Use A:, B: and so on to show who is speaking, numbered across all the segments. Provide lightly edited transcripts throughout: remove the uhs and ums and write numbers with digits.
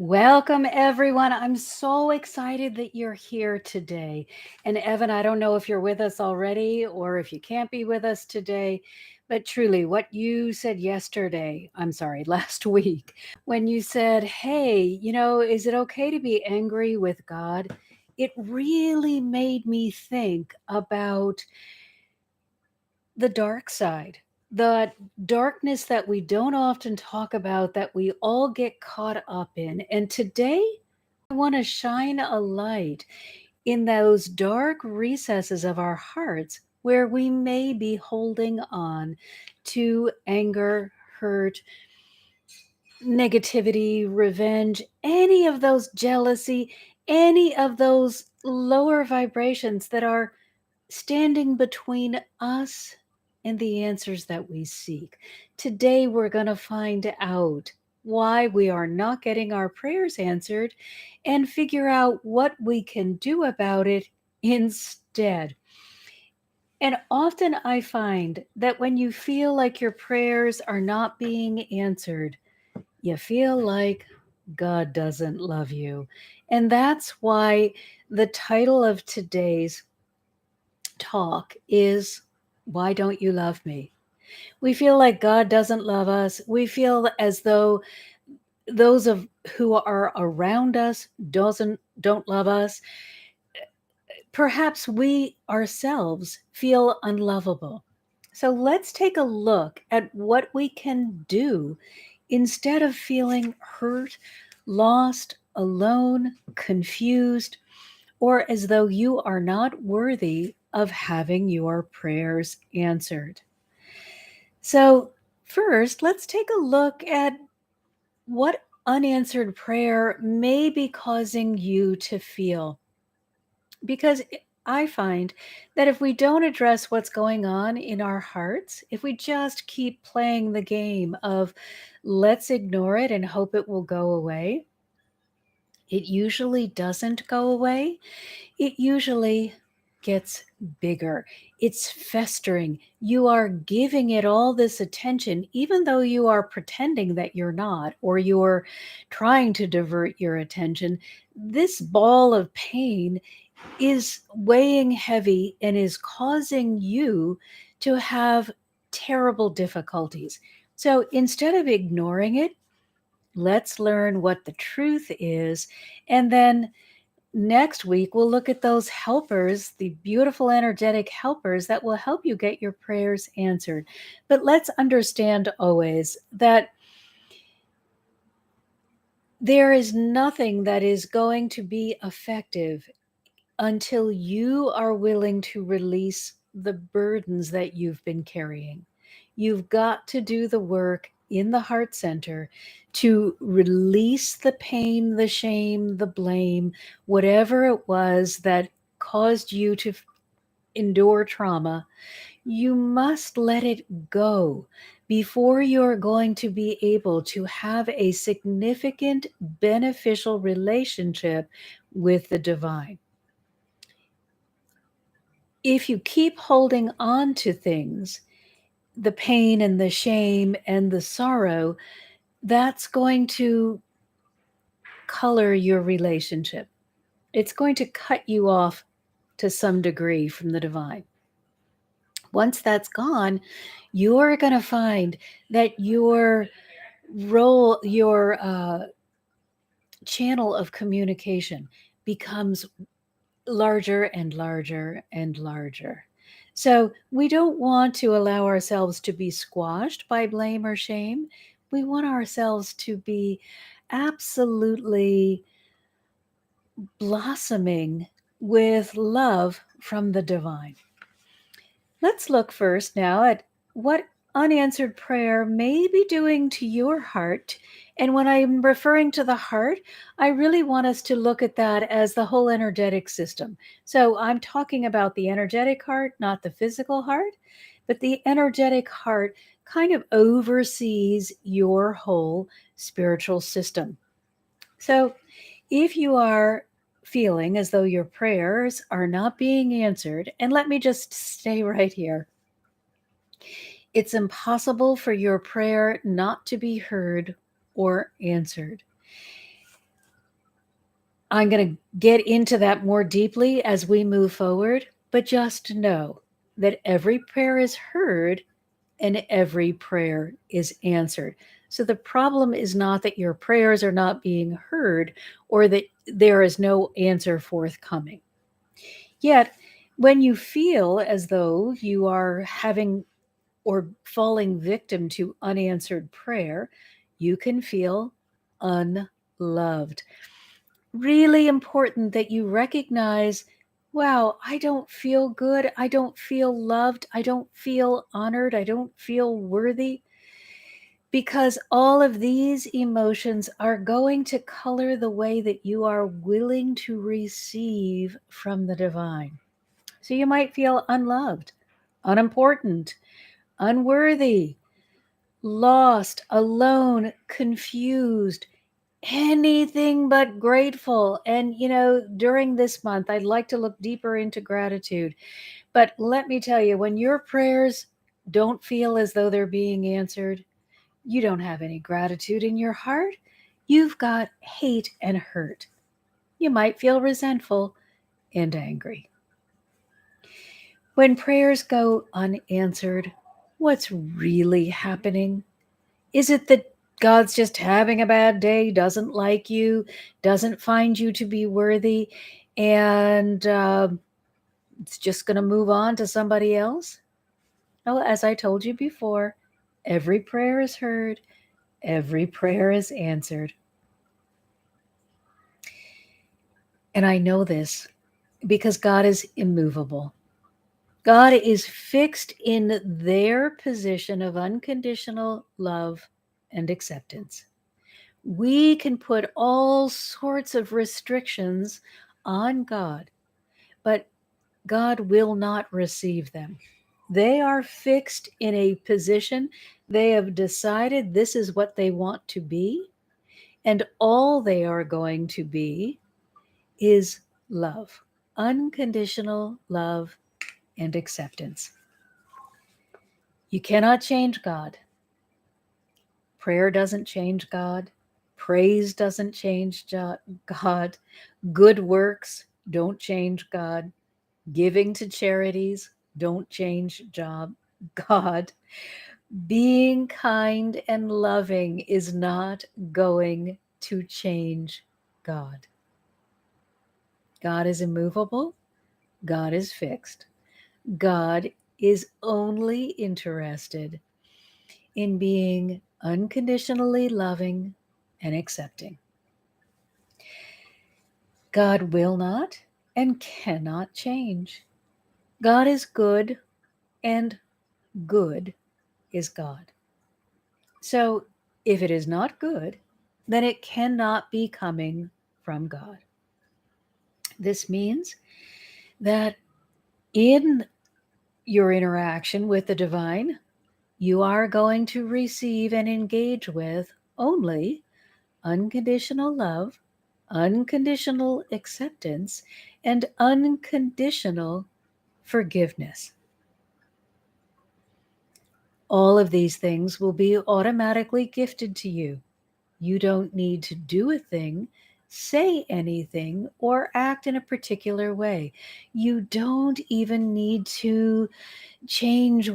A: Welcome, everyone. I'm so excited that you're here today. And Evan, I don't know if you're with us already or if you can't be with us today, but truly, what you said yesterday, I'm sorry, last week, when you said, hey, is it okay to be angry with God? It really made me think about the dark side, the darkness that we don't often talk about, that we all get caught up in. And today, I want to shine a light in those dark recesses of our hearts where we may be holding on to anger, hurt, negativity, revenge, any of those jealousy, any of those lower vibrations that are standing between us and the answers that we seek. Today, we're going to find out why we are not getting our prayers answered and figure out what we can do about it instead. And often I find that when you feel like your prayers are not being answered, you feel like God doesn't love you. And that's why the title of today's talk is Why Don't You Love Me? We feel like God doesn't love us. We feel as though those of who are around us don't love us. Perhaps we ourselves feel unlovable. So let's take a look at what we can do instead of feeling hurt, lost, alone, confused, or as though you are not worthy of having your prayers answered. So, first, let's take a look at what unanswered prayer may be causing you to feel. Because I find that if we don't address what's going on in our hearts, if we just keep playing the game of let's ignore it and hope it will go away, it usually doesn't go away. It usually gets bigger. It's festering. You are giving it all this attention, even though you are pretending that you're not, or you're trying to divert your attention. This ball of pain is weighing heavy and is causing you to have terrible difficulties. So instead of ignoring it, let's learn what the truth is. And then next week, we'll look at those helpers, the beautiful energetic helpers that will help you get your prayers answered. But let's understand always that there is nothing that is going to be effective until you are willing to release the burdens that you've been carrying. You've got to do the work in the heart center to release the pain, the shame, the blame, whatever it was that caused you to endure trauma. You must let it go before you're going to be able to have a significant, beneficial relationship with the divine. If you keep holding on to things, the pain and the shame and the sorrow, that's going to color your relationship. It's going to cut you off to some degree from the divine. Once that's gone, you're going to find that your channel of communication becomes larger and larger and larger. So we don't want to allow ourselves to be squashed by blame or shame. We want ourselves to be absolutely blossoming with love from the divine. Let's look first now at what unanswered prayer may be doing to your heart. And when I'm referring to the heart, I really want us to look at that as the whole energetic system. So I'm talking about the energetic heart, not the physical heart, but the energetic heart kind of oversees your whole spiritual system. So if you are feeling as though your prayers are not being answered, and let me just stay right here. It's impossible for your prayer not to be heard or answered. I'm going to get into that more deeply as we move forward, but just know that every prayer is heard and every prayer is answered. So the problem is not that your prayers are not being heard or that there is no answer forthcoming. Yet, when you feel as though you are having or falling victim to unanswered prayer, you can feel unloved. Really important that you recognize, wow, I don't feel good. I don't feel loved. I don't feel honored. I don't feel worthy. Because all of these emotions are going to color the way that you are willing to receive from the divine. So you might feel unloved, unimportant, unworthy, lost, alone, confused, anything but grateful. And, during this month, I'd like to look deeper into gratitude. But let me tell you, when your prayers don't feel as though they're being answered, you don't have any gratitude in your heart. You've got hate and hurt. You might feel resentful and angry. When prayers go unanswered, what's really happening? Is it that God's just having a bad day, doesn't like you, doesn't find you to be worthy, and it's just going to move on to somebody else? Well, as I told you before, every prayer is heard, every prayer is answered. And I know this because God is immovable. God is fixed in their position of unconditional love and acceptance. We can put all sorts of restrictions on God, but God will not receive them. They are fixed in a position. They have decided this is what they want to be, and all they are going to be is love, unconditional love and acceptance. You cannot change God. Prayer doesn't change God. Praise doesn't change God. Good works don't change God. Giving to charities don't change God. Being kind and loving is not going to change God. God is immovable. God is fixed. God is only interested in being unconditionally loving and accepting. God will not and cannot change. God is good, and good is God. So if it is not good, then it cannot be coming from God. This means that in your interaction with the divine, you are going to receive and engage with only unconditional love, unconditional acceptance, and unconditional forgiveness. All of these things will be automatically gifted to you. You don't need to do a thing, say anything, or act in a particular way. You don't even need to change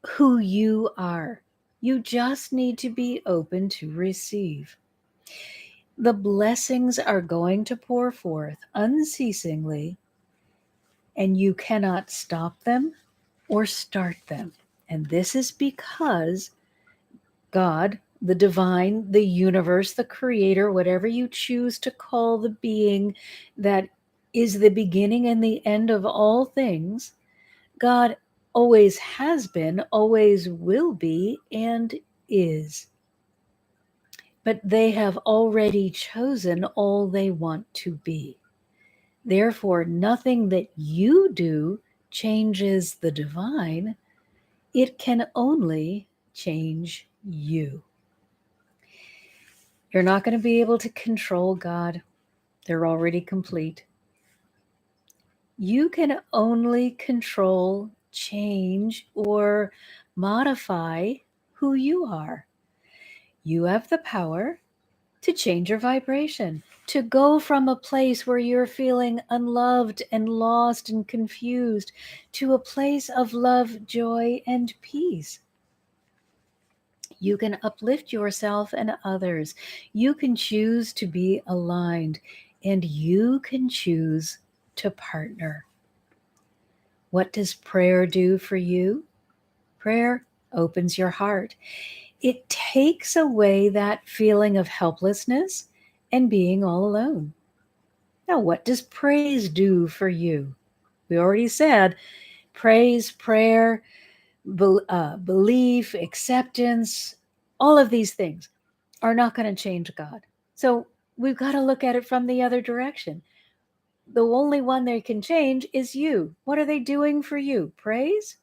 A: who you are. You just need to be open to receive. The blessings are going to pour forth unceasingly, and you cannot stop them or start them. And this is because God, the divine, the universe, the creator, whatever you choose to call the being that is the beginning and the end of all things, God always has been, always will be, and is. But they have already chosen all they want to be. Therefore, nothing that you do changes the divine. It can only change you. You're not going to be able to control God. They're already complete. You can only control, change, or modify who you are. You have the power to change your vibration, to go from a place where you're feeling unloved and lost and confused to a place of love, joy, and peace. You can uplift yourself and others. You can choose to be aligned, and you can choose to partner. What does prayer do for you? Prayer opens your heart. It takes away that feeling of helplessness and being all alone. Now, what does praise do for you? We already said praise, prayer, belief, acceptance, all of these things are not going to change God. So we've got to look at it from the other direction. The only one they can change is you. What are they doing for you? Praise?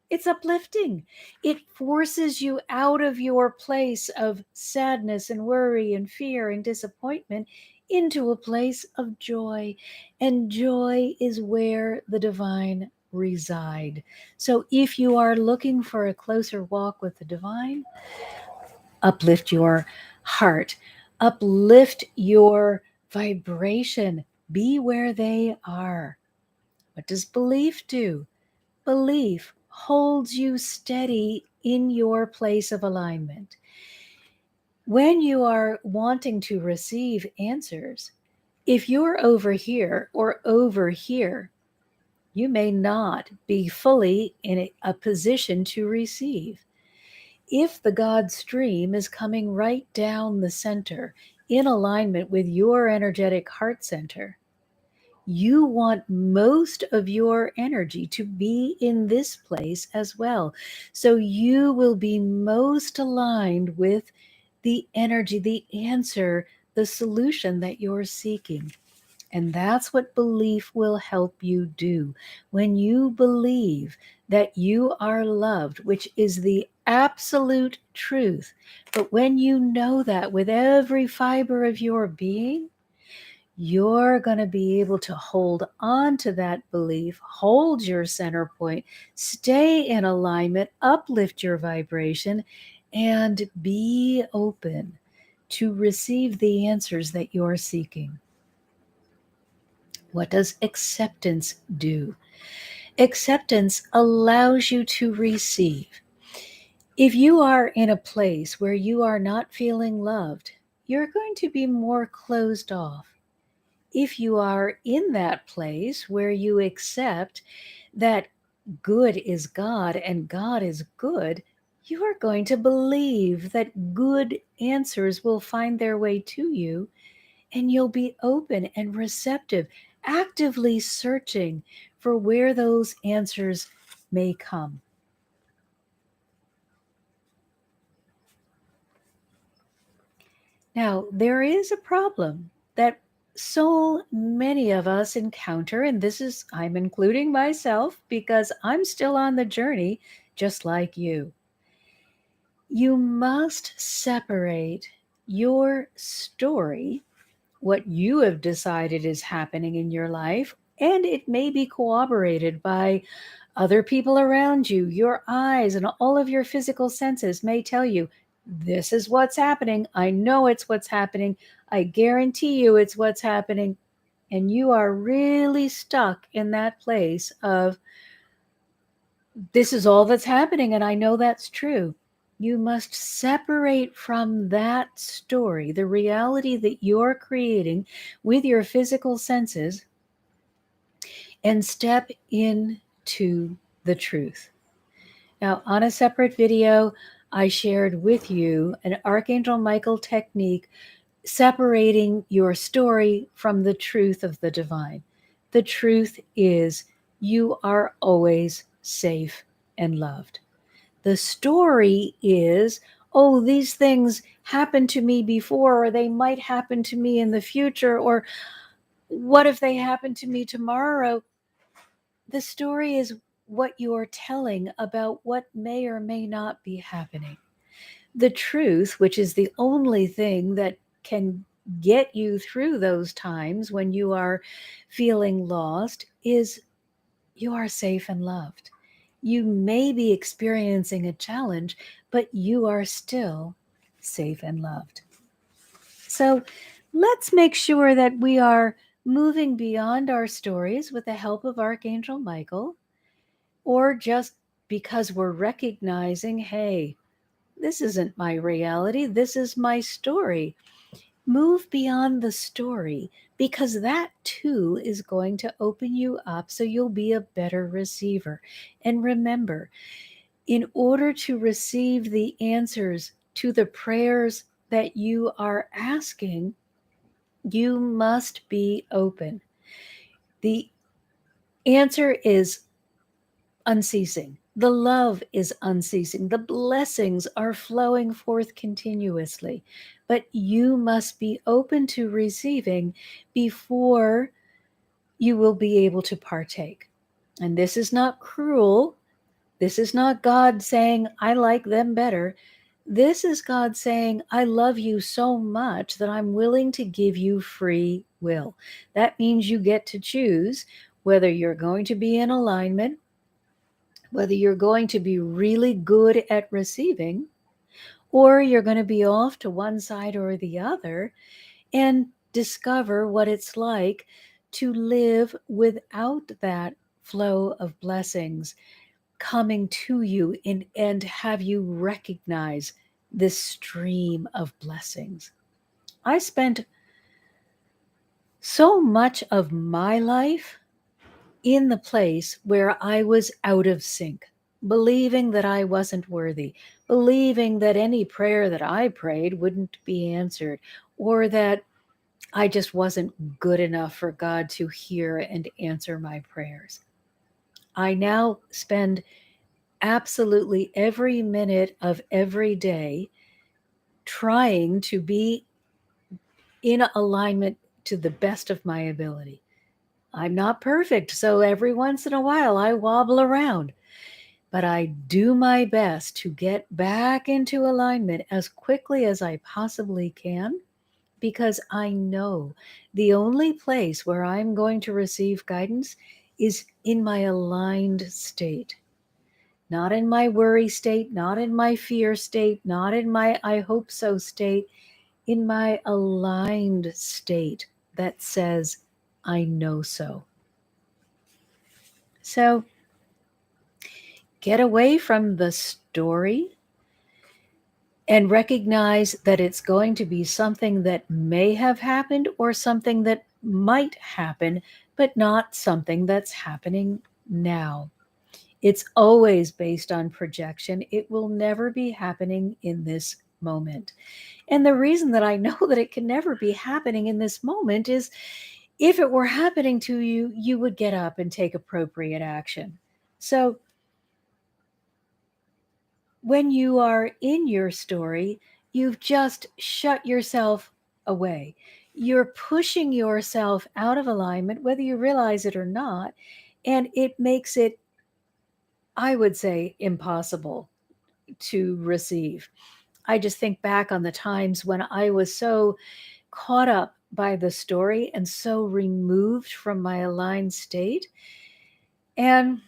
A: It's uplifting. It forces you out of your place of sadness and worry and fear and disappointment into a place of joy. And joy is where the divine reside. So if you are looking for a closer walk with the divine, uplift your heart, uplift your vibration, be where they are. What does belief do? Belief holds you steady in your place of alignment. When you are wanting to receive answers, if you're over here or over here, you may not be fully in a position to receive. If the God stream is coming right down the center in alignment with your energetic heart center, you want most of your energy to be in this place as well. So you will be most aligned with the energy, the answer, the solution that you're seeking. And that's what belief will help you do. When you believe that you are loved, which is the absolute truth, but when you know that with every fiber of your being, you're going to be able to hold on to that belief, hold your center point, stay in alignment, uplift your vibration, and be open to receive the answers that you're seeking. What does acceptance do? Acceptance allows you to receive. If you are in a place where you are not feeling loved, you're going to be more closed off. If you are in that place where you accept that good is God and God is good, you are going to believe that good answers will find their way to you, and you'll be open and receptive, actively searching for where those answers may come. Now, there is a problem that so many of us encounter, and this is, I'm including myself because I'm still on the journey, just like you. You must separate your story, what you have decided is happening in your life, and it may be corroborated by other people around you. Your eyes and all of your physical senses may tell you, this is what's happening. I know it's what's happening. I guarantee you it's what's happening. And you are really stuck in that place of, this is all that's happening, and I know that's true. You must separate from that story, the reality that you're creating with your physical senses, and step into the truth. Now, on a separate video, I shared with you an Archangel Michael technique separating your story from the truth of the divine. The truth is you are always safe and loved. The story is, oh, these things happened to me before, or they might happen to me in the future, or what if they happen to me tomorrow? The story is what you're telling about what may or may not be happening. The truth, which is the only thing that can get you through those times when you are feeling lost, is you are safe and loved. You may be experiencing a challenge, but you are still safe and loved. So let's make sure that we are moving beyond our stories with the help of Archangel Michael, or just because we're recognizing, hey, this isn't my reality, this is my story. Move beyond the story, because that too is going to open you up so you'll be a better receiver. And remember, in order to receive the answers to the prayers that you are asking, you must be open. The answer is unceasing. The love is unceasing. The blessings are flowing forth continuously. But you must be open to receiving before you will be able to partake. And this is not cruel. This is not God saying, I like them better. This is God saying, I love you so much that I'm willing to give you free will. That means you get to choose whether you're going to be in alignment, whether you're going to be really good at receiving, or you're going to be off to one side or the other and discover what it's like to live without that flow of blessings coming to you and have you recognize this stream of blessings. I spent so much of my life in the place where I was out of sync, believing that I wasn't worthy, believing that any prayer that I prayed wouldn't be answered, or that I just wasn't good enough for God to hear and answer my prayers. I now spend absolutely every minute of every day trying to be in alignment to the best of my ability. I'm not perfect, so every once in a while I wobble around, but I do my best to get back into alignment as quickly as I possibly can, because I know the only place where I'm going to receive guidance is in my aligned state. Not in my worry state, not in my fear state, not in my I hope so state, in my aligned state that says, I know so. So get away from the story and recognize that it's going to be something that may have happened or something that might happen, but not something that's happening now. It's always based on projection. It will never be happening in this moment. And the reason that I know that it can never be happening in this moment is, if it were happening to you, you would get up and take appropriate action. So when you are in your story, you've just shut yourself away. You're pushing yourself out of alignment, whether you realize it or not. And it makes it, I would say, impossible to receive. I just think back on the times when I was so caught up by the story and so removed from my aligned state. And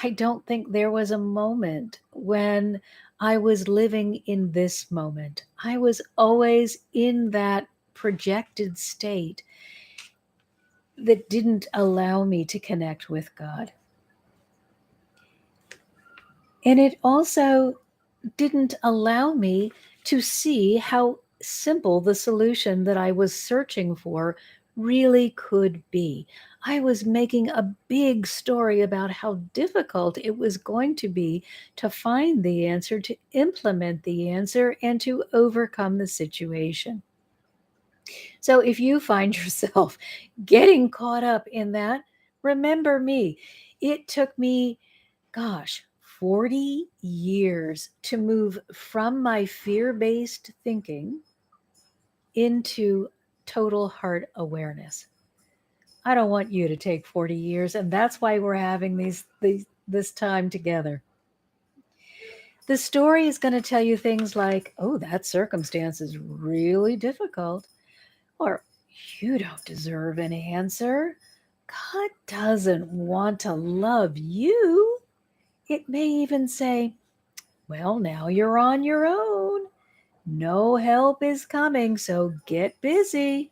A: I don't think there was a moment when I was living in this moment. I was always in that projected state that didn't allow me to connect with God. And it also didn't allow me to see how simple the solution that I was searching for really could be. I was making a big story about how difficult it was going to be to find the answer, to implement the answer, and to overcome the situation. So if you find yourself getting caught up in that, remember me. It took me, gosh, 40 years to move from my fear-based thinking into total heart awareness. I don't want you to take 40 years, and that's why we're having this time together. The story is going to tell you things like, oh, that circumstance is really difficult, or you don't deserve an answer. God doesn't want to love you. It may even say, well, now you're on your own. No help is coming, so get busy.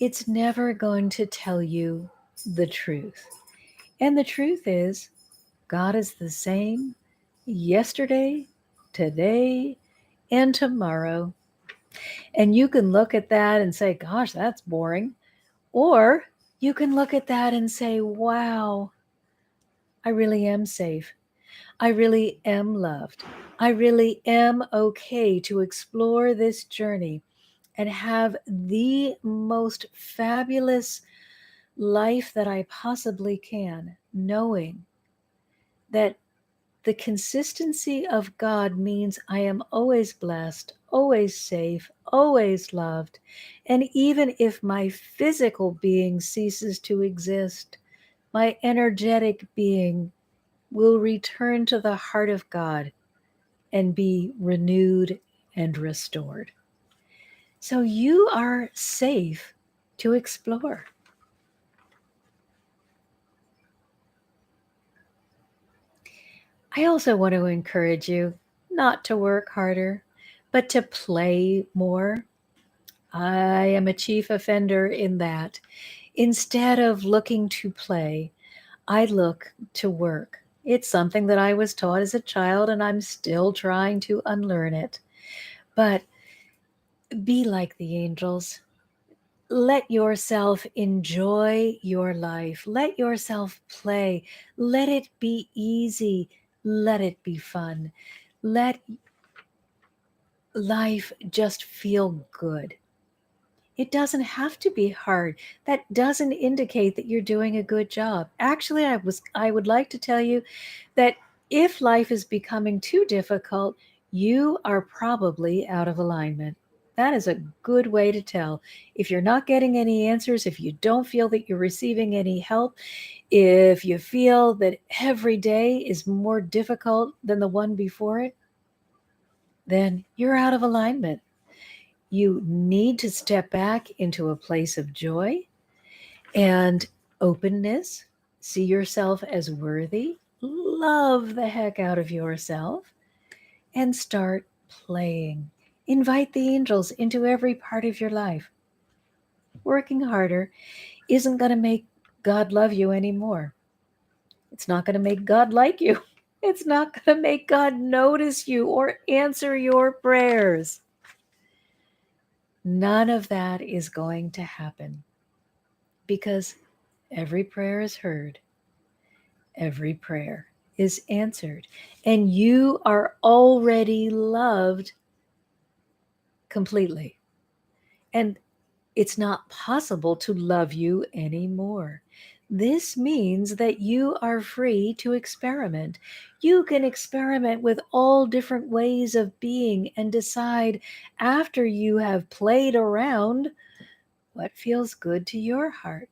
A: It's never going to tell you the truth. And the truth is, God is the same yesterday, today, and tomorrow. And you can look at that and say, gosh, that's boring. Or you can look at that and say, wow, I really am safe. I really am loved. I really am okay to explore this journey and have the most fabulous life that I possibly can, knowing that the consistency of God means I am always blessed, always safe, always loved. And even if my physical being ceases to exist, my energetic being will return to the heart of God and be renewed and restored. So you are safe to explore. I also want to encourage you not to work harder, but to play more. I am a chief offender in that. Instead of looking to play, I look to work. It's something that I was taught as a child, and I'm still trying to unlearn it. But be like the angels. Let yourself enjoy your life. Let yourself play. Let it be easy. Let it be fun. Let life just feel good. It doesn't have to be hard. That doesn't indicate that you're doing a good job. Actually, I would like to tell you that if life is becoming too difficult, you are probably out of alignment. That is a good way to tell. If you're not getting any answers, if you don't feel that you're receiving any help, if you feel that every day is more difficult than the one before it, then you're out of alignment. You need to step back into a place of joy and openness. See yourself as worthy. Love the heck out of yourself and start playing. Invite the angels into every part of your life. Working harder isn't going to make God love you anymore. It's not going to make God like you. It's not going to make God notice you or answer your prayers. None of that is going to happen because every prayer is heard, every prayer is answered, and you are already loved completely. And it's not possible to love you anymore. This means that you are free to experiment. You can experiment with all different ways of being and decide after you have played around what feels good to your heart.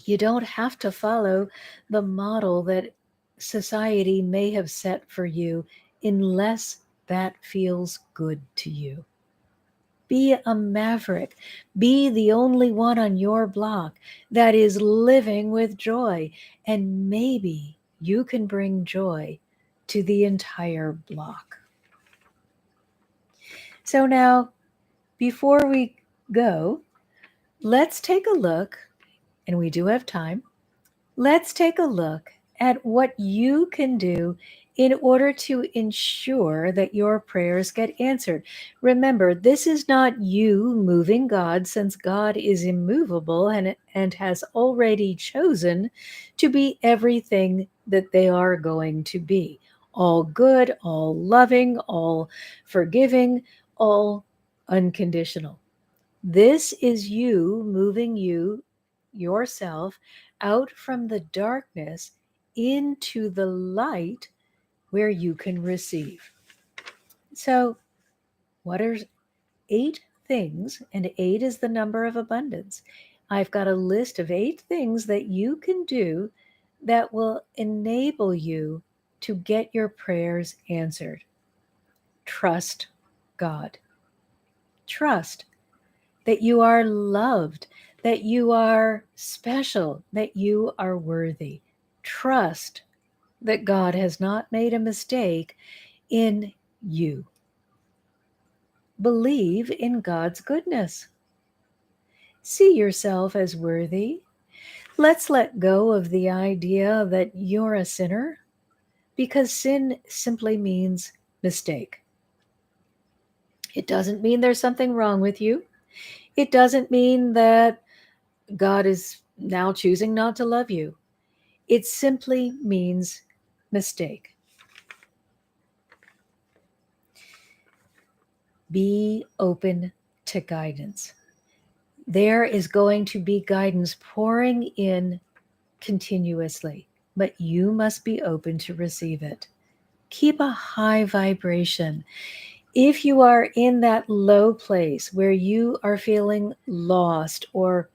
A: You don't have to follow the model that society may have set for you unless that feels good to you. Be a maverick. Be the only one on your block that is living with joy. And maybe you can bring joy to the entire block. So now, before we go, let's take a look, and we do have time. Let's take a look at what you can do in order to ensure that your prayers get answered. Remember, this is not you moving God, since God is immovable and has already chosen to be everything that they are going to be: all good, all loving, all forgiving, all unconditional. This is you moving yourself out from the darkness into the light where you can receive. So, what are 8 things? And 8 is the number of abundance. I've got a list of 8 things that you can do that will enable you to get your prayers answered. Trust God. Trust that you are loved, that you are special, that you are worthy. Trust that God has not made a mistake in you. believe in God's goodness. See yourself as worthy. Let's let go of the idea that you're a sinner, because sin simply means mistake. It doesn't mean there's something wrong with you. It doesn't mean that God is now choosing not to love you. It simply means mistake. Be open to guidance. There is going to be guidance pouring in continuously, but you must be open to receive it. Keep a high vibration. If you are in that low place where you are feeling lost or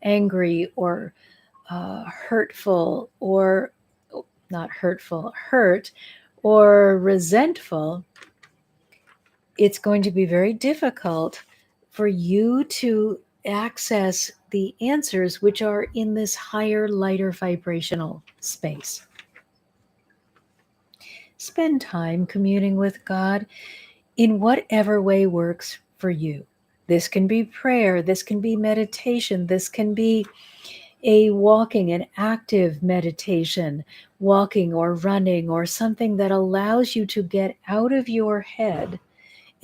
A: angry or hurtful, or not hurtful, hurt or resentful, it's going to be very difficult for you to access the answers which are in this higher, lighter vibrational space. Spend time communing with God in whatever way works for you. This can be prayer, this can be meditation, this can be a walking, an active meditation, walking or running, or something that allows you to get out of your head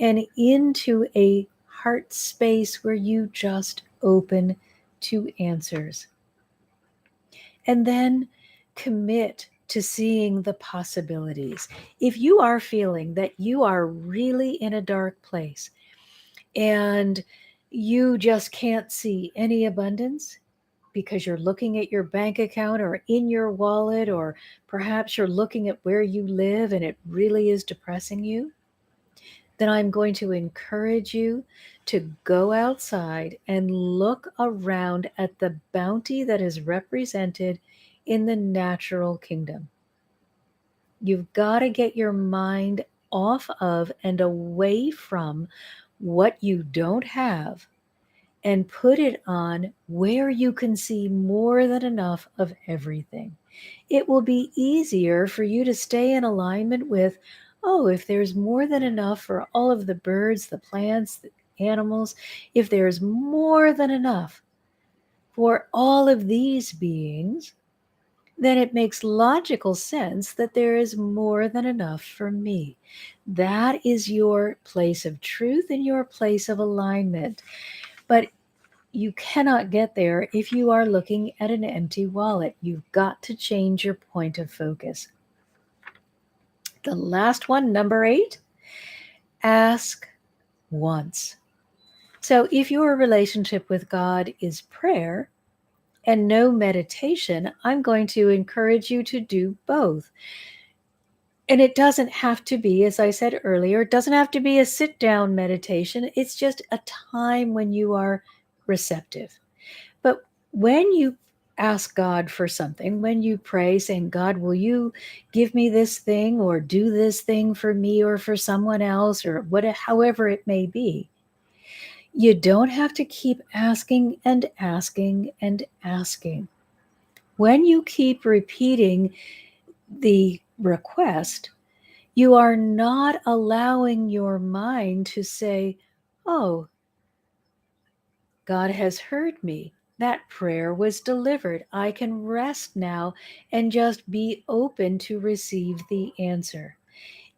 A: and into a heart space where you just open to answers. And then commit to seeing the possibilities. If you are feeling that you are really in a dark place and you just can't see any abundance because you're looking at your bank account or in your wallet, or perhaps you're looking at where you live and it really is depressing you, then I'm going to encourage you to go outside and look around at the bounty that is represented in the natural kingdom. You've got to get your mind off of and away from what you don't have and put it on where you can see more than enough of everything. It will be easier for you to stay in alignment with, oh, if there's more than enough for all of the birds, the plants, the animals, if there's more than enough for all of these beings, then it makes logical sense that there is more than enough for me. That is your place of truth and your place of alignment. But you cannot get there if you are looking at an empty wallet. You've got to change your point of focus. The last one, number 8, ask once. So if your relationship with God is prayer and no meditation, I'm going to encourage you to do both. And it doesn't have to be, as I said earlier, it doesn't have to be a sit down meditation. It's just a time when you are receptive. But when you ask God for something, when you pray saying, God, will you give me this thing or do this thing for me or for someone else, or however it may be, you don't have to keep asking and asking and asking. When you keep repeating the request, you are not allowing your mind to say, oh, God has heard me. That prayer was delivered. I can rest now and just be open to receive the answer.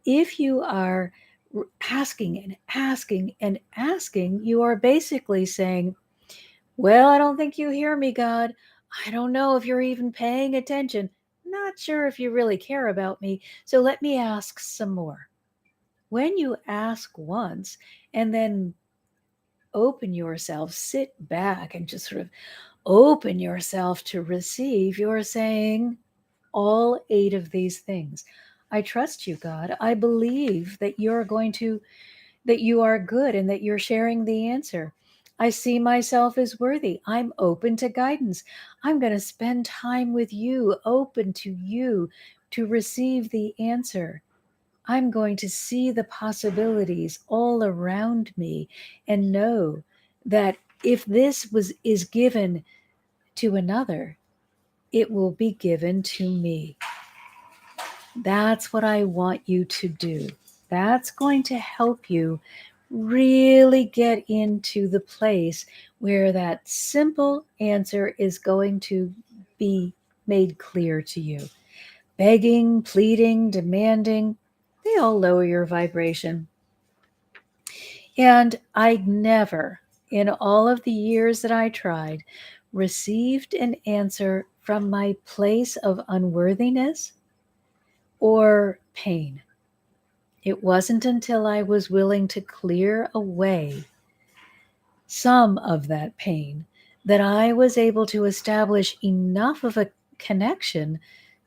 A: If you are asking and asking and asking, you are basically saying, well, I don't think you hear me, God. I don't know if you're even paying attention. Not sure if you really care about me. So let me ask some more. When you ask once and then open yourself, sit back and just sort of open yourself to receive, you're saying all 8 of these things. I trust you, God. I believe that that you are good and that you're sharing the answer. I see myself as worthy. I'm open to guidance. I'm going to spend time with you, open to you to receive the answer. I'm going to see the possibilities all around me and know that if this is given to another, it will be given to me. That's what I want you to do. That's going to help you Really get into the place where that simple answer is going to be made clear to you. Begging, pleading, demanding, they all lower your vibration. And I never, in all of the years that I tried, received an answer from my place of unworthiness or pain. It wasn't until I was willing to clear away some of that pain that I was able to establish enough of a connection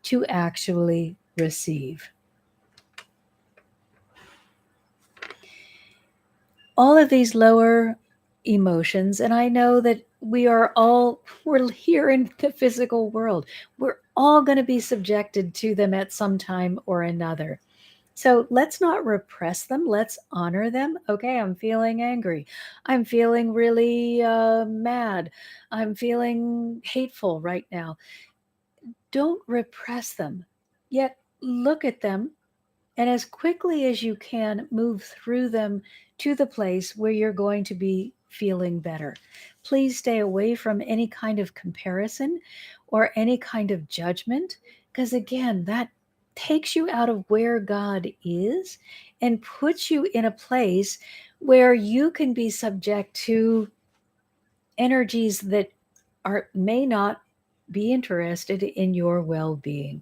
A: to actually receive. All of these lower emotions, and I know that we're here in the physical world. We're all going to be subjected to them at some time or another. So let's not repress them. Let's honor them. Okay, I'm feeling angry. I'm feeling really mad. I'm feeling hateful right now. Don't repress them, yet look at them, and as quickly as you can, move through them to the place where you're going to be feeling better. Please stay away from any kind of comparison or any kind of judgment, because again, that takes you out of where God is and puts you in a place where you can be subject to energies that may not be interested in your well-being.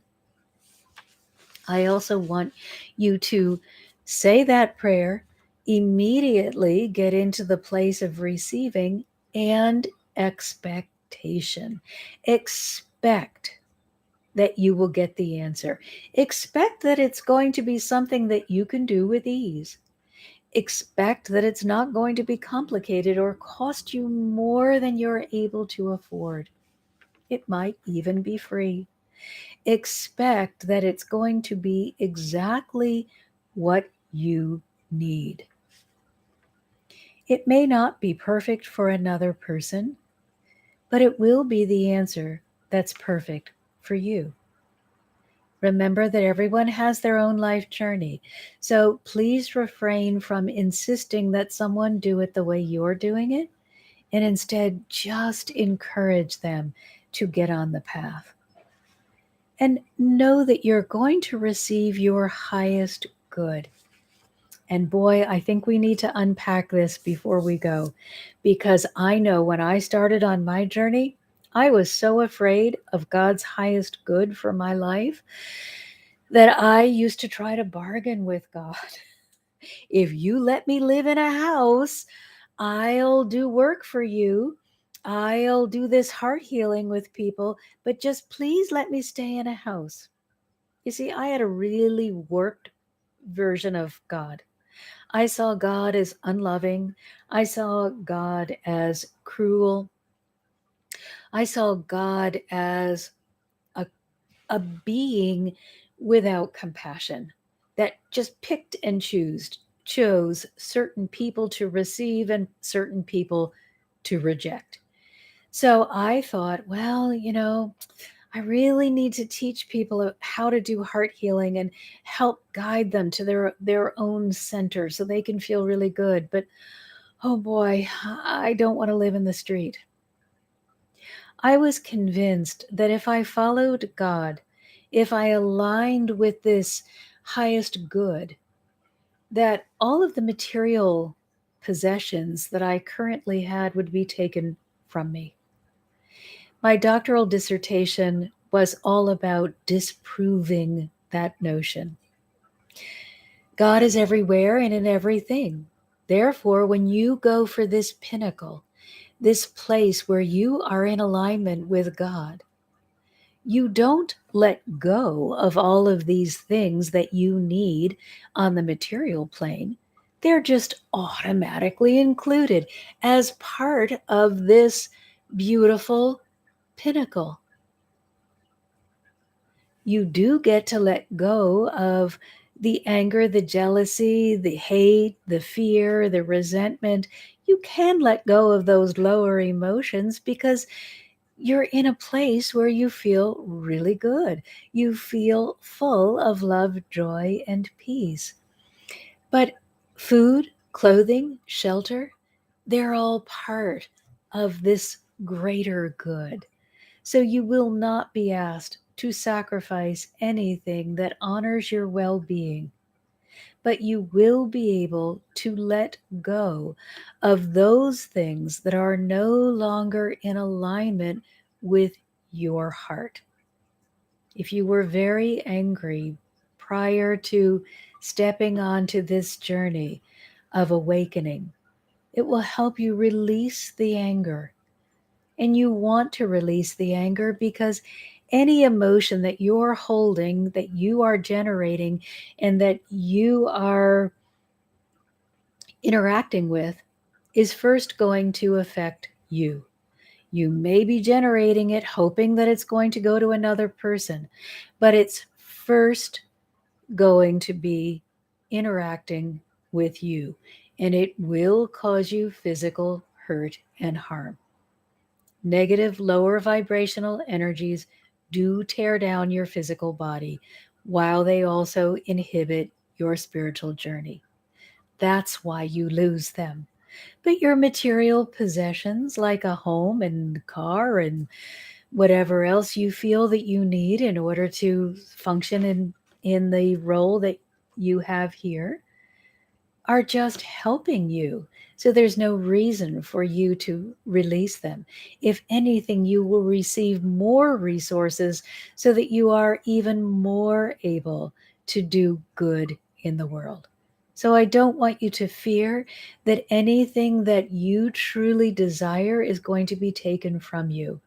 A: I also want you to say that prayer, immediately get into the place of receiving and expectation. Expect that you will get the answer. Expect that it's going to be something that you can do with ease. Expect that it's not going to be complicated or cost you more than you're able to afford. It might even be free. Expect that it's going to be exactly what you need. It may not be perfect for another person, but it will be the answer that's perfect for you. Remember that everyone has their own life journey. So please refrain from insisting that someone do it the way you're doing it, and instead just encourage them to get on the path. And know that you're going to receive your highest good. And boy, I think we need to unpack this before we go, because I know when I started on my journey, I was so afraid of God's highest good for my life that I used to try to bargain with God. If you let me live in a house, I'll do work for you. I'll do this heart healing with people, but just please let me stay in a house. You see, I had a really warped version of God. I saw God as unloving. I saw God as cruel. I saw God as a, a being without compassion that just picked and chose certain people to receive and certain people to reject. So I thought, well, I really need to teach people how to do heart healing and help guide them to their own center so they can feel really good. But oh boy, I don't want to live in the street. I was convinced that if I followed God, if I aligned with this highest good, that all of the material possessions that I currently had would be taken from me. My doctoral dissertation was all about disproving that notion. God is everywhere and in everything. Therefore, when you go for this pinnacle, this place where you are in alignment with God, you don't let go of all of these things that you need on the material plane. They're just automatically included as part of this beautiful pinnacle. You do get to let go of the anger, the jealousy, the hate, the fear, the resentment. You can let go of those lower emotions because you're in a place where you feel really good. You feel full of love, joy, and peace. But food, clothing, shelter, they're all part of this greater good. So you will not be asked to sacrifice anything that honors your well being, but you will be able to let go of those things that are no longer in alignment with your heart. If you were very angry prior to stepping onto this journey of awakening, it will help you release the anger. And you want to release the anger because any emotion that you're holding, that you are generating, and that you are interacting with is first going to affect you. You may be generating it hoping that it's going to go to another person, but it's first going to be interacting with you, and it will cause you physical hurt and harm. Negative, lower vibrational energies do tear down your physical body while they also inhibit your spiritual journey. That's why you lose them. But your material possessions, like a home and car and whatever else you feel that you need in order to function in the role that you have here, are just helping you. So there's no reason for you to release them. If anything, you will receive more resources so that you are even more able to do good in the world. So I don't want you to fear that anything that you truly desire is going to be taken from you.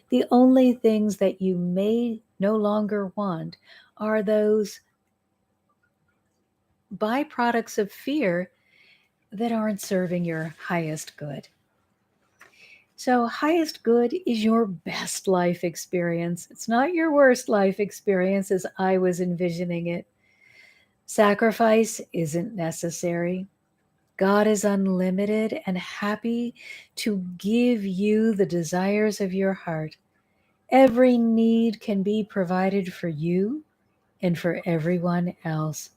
A: The only things that you may no longer want are those byproducts of fear that aren't serving your highest good. So, highest good is your best life experience. It's not your worst life experience as I was envisioning it. Sacrifice isn't necessary. God is unlimited and happy to give you the desires of your heart. Every need can be provided for you and for everyone else.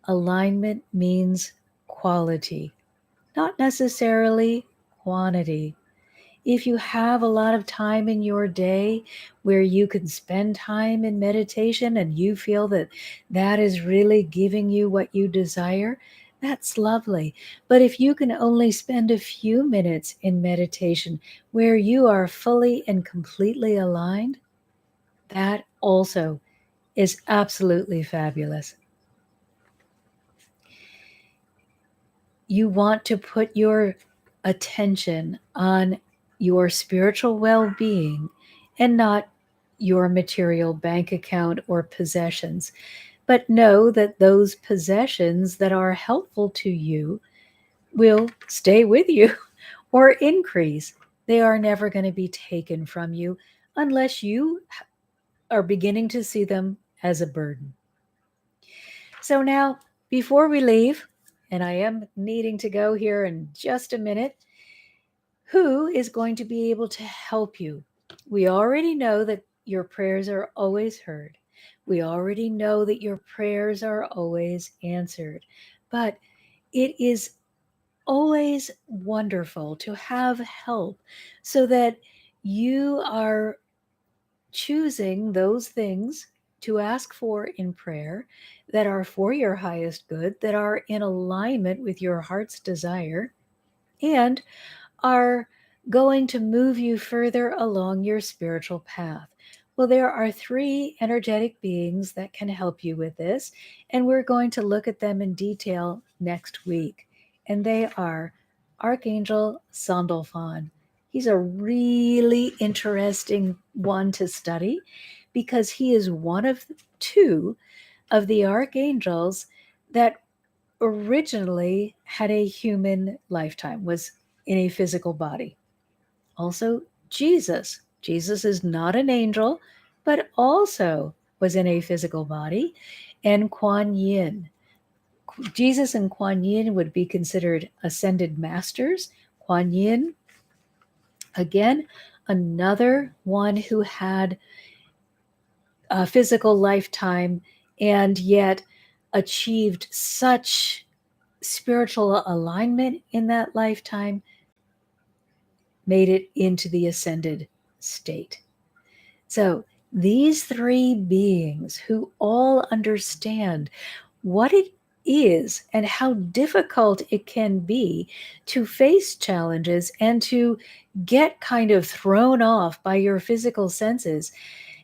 A: Alignment means quality, not necessarily quantity. If you have a lot of time in your day where you can spend time in meditation and you feel that that is really giving you what you desire, that's lovely. But if you can only spend a few minutes in meditation where you are fully and completely aligned, that also is absolutely fabulous. You want to put your attention on your spiritual well being and not your material bank account or possessions. But know that those possessions that are helpful to you will stay with you or increase. They are never going to be taken from you unless you are beginning to see them as a burden. So now, before we leave, and I am needing to go here in just a minute, who is going to be able to help you? We already know that your prayers are always heard. We already know that your prayers are always answered. But it is always wonderful to have help so that you are choosing those things to ask for in prayer that are for your highest good, that are in alignment with your heart's desire, and are going to move you further along your spiritual path. Well, there are three energetic beings that can help you with this, and we're going to look at them in detail next week. And they are Archangel Sandalfon. He's a really interesting one to study because he is one of two of the archangels that originally had a human lifetime, was in a physical body. Also, Jesus. Jesus is not an angel, but also was in a physical body. And Kuan Yin. Jesus and Kuan Yin would be considered ascended masters. Kuan Yin, again, another one who had a physical lifetime and yet achieved such spiritual alignment in that lifetime made it into the ascended state. So these three beings who all understand what it is and how difficult it can be to face challenges and to get kind of thrown off by your physical senses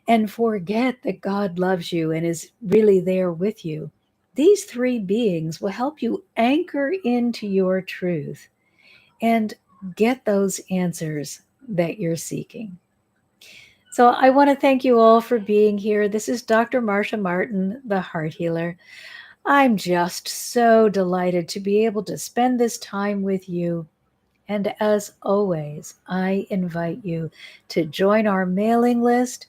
A: and forget that God loves you and is really there with you. These three beings will help you anchor into your truth and get those answers that you're seeking. So I want to thank you all for being here. This is Dr. Marcia Martin, the Heart Healer. I'm just so delighted to be able to spend this time with you. And as always, I invite you to join our mailing list.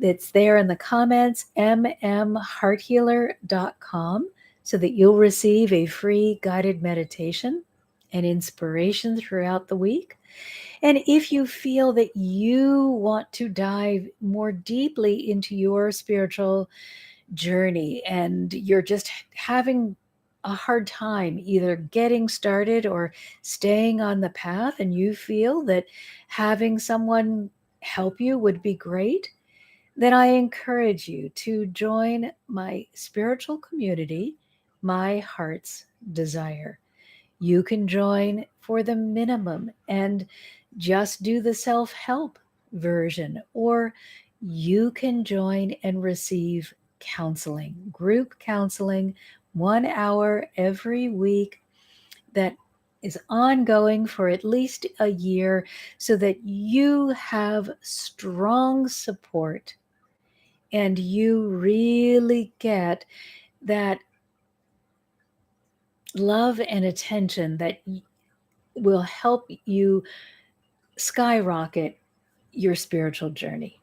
A: It's there in the comments, mmhearthealer.com, so that you'll receive a free guided meditation and inspiration throughout the week. And if you feel that you want to dive more deeply into your spiritual journey and you're just having a hard time either getting started or staying on the path, and you feel that having someone help you would be great, then I encourage you to join my spiritual community, My Heart's Desire. You can join for the minimum and just do the self help version, or you can join and receive counseling, group counseling, 1 hour every week that is ongoing for at least a year so that you have strong support and you really get that love and attention that will help you skyrocket your spiritual journey.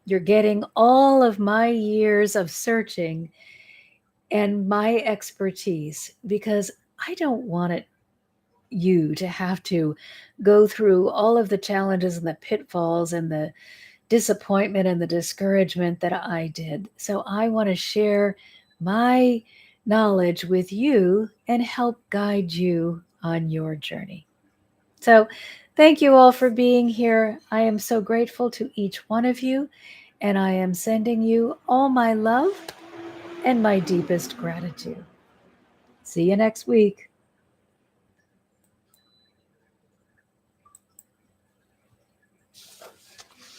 A: You're getting all of my years of searching and my expertise because I don't want you to have to go through all of the challenges and the pitfalls and the disappointment and the discouragement that I did. So I want to share my knowledge with you and help guide you on your journey. So thank you all for being here. I am so grateful to each one of you, and I am sending you all my love and my deepest gratitude. See you next week.